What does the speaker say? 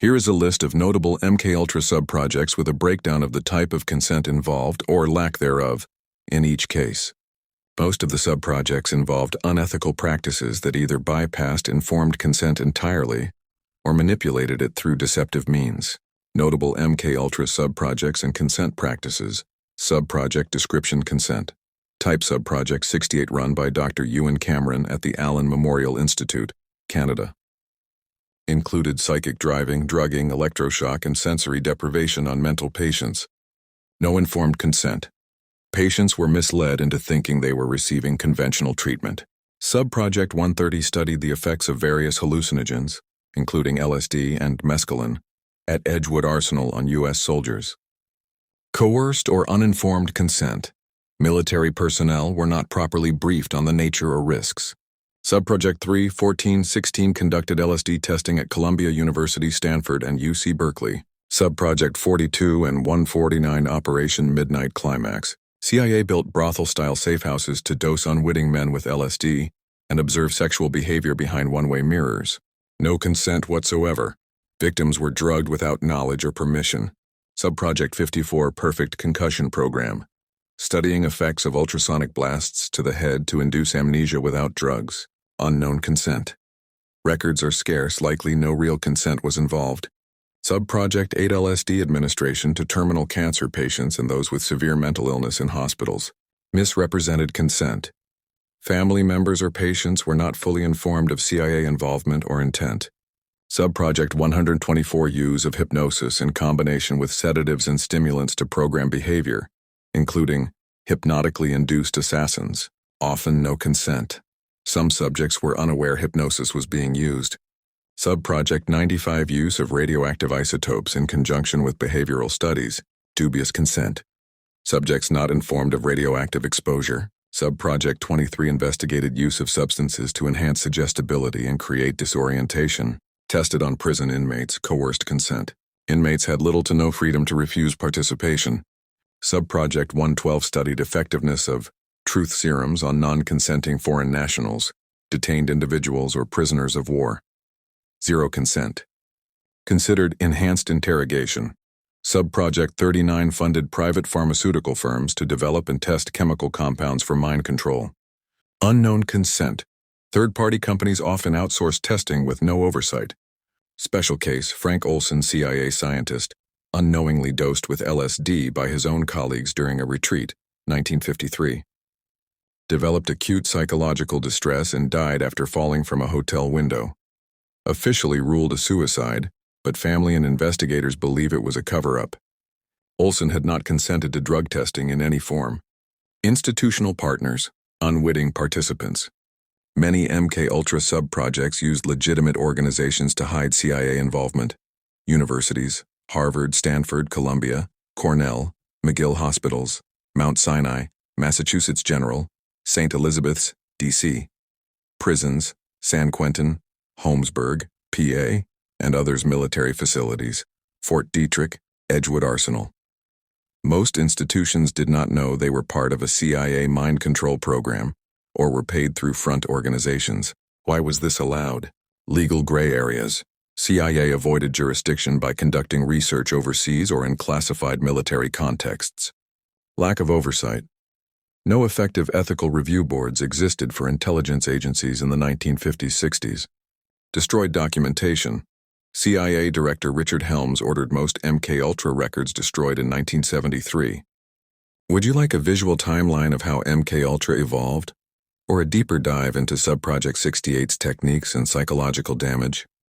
Here is a list of notable MKULTRA subprojects with a breakdown of the type of consent involved or lack thereof in each case. Most of the subprojects involved unethical practices that either bypassed informed consent entirely or manipulated it through deceptive means. Notable MKULTRA subprojects and consent practices. Subproject description consent. Type subproject 68 run by Dr. Ewan Cameron at the Allen Memorial Institute, Canada. Included psychic driving, drugging, electroshock, and sensory deprivation on mental patients. No informed consent. Patients were misled into thinking they were receiving conventional treatment. Subproject 130 studied the effects of various hallucinogens, including LSD and mescaline, at Edgewood Arsenal on U.S. soldiers. Coerced or uninformed consent. Military personnel were not properly briefed on the nature or risks. Subproject 3-14-16 conducted LSD testing at Columbia University, Stanford, and UC Berkeley. Subproject 42 and 149 Operation Midnight Climax. CIA built brothel-style safehouses to dose unwitting men with LSD and observe sexual behavior behind one-way mirrors. No consent whatsoever. Victims were drugged without knowledge or permission. Subproject 54 Perfect Concussion Program. Studying effects of ultrasonic blasts to the head to induce amnesia without drugs. Unknown consent. Records are scarce, likely no real consent was involved. Subproject 8 LSD administration to terminal cancer patients and those with severe mental illness in hospitals. Misrepresented consent. Family members or patients were not fully informed of CIA involvement or intent. Subproject 124 use of hypnosis in combination with sedatives and stimulants to program behavior, including hypnotically induced assassins. Often no consent. Some subjects were unaware hypnosis was being used. Subproject 95 use of radioactive isotopes in conjunction with behavioral studies. Dubious consent. Subjects not informed of radioactive exposure. Subproject 23 investigated use of substances to enhance suggestibility and create disorientation. Tested on prison inmates. Coerced consent. Inmates had little to no freedom to refuse participation. Subproject 112 studied effectiveness of truth serums on non-consenting foreign nationals, detained individuals, or prisoners of war. Zero consent. Considered enhanced interrogation. Subproject 39 funded private pharmaceutical firms to develop and test chemical compounds for mind control. Unknown consent. Third-party companies often outsource testing with no oversight. Special case, Frank Olson, CIA scientist, unknowingly dosed with LSD by his own colleagues during a retreat, 1953. Developed acute psychological distress and died after falling from a hotel window. Officially ruled a suicide, but family and investigators believe it was a cover-up. Olson had not consented to drug testing in any form. Institutional partners, unwitting participants. Many MKUltra subprojects used legitimate organizations to hide CIA involvement. Universities, Harvard, Stanford, Columbia, Cornell, McGill Hospitals, Mount Sinai, Massachusetts General, St. Elizabeth's, D.C. Prisons, San Quentin, Holmesburg, PA, and others military facilities, Fort Detrick, Edgewood Arsenal. Most institutions did not know they were part of a CIA mind control program or were paid through front organizations. Why was this allowed? Legal gray areas. CIA avoided jurisdiction by conducting research overseas or in classified military contexts. Lack of oversight. No effective ethical review boards existed for intelligence agencies in the 1950s-60s. Destroyed documentation. CIA Director Richard Helms ordered most MKUltra records destroyed in 1973. Would you like a visual timeline of how MKUltra evolved? Or a deeper dive into Subproject 68's techniques and psychological damage?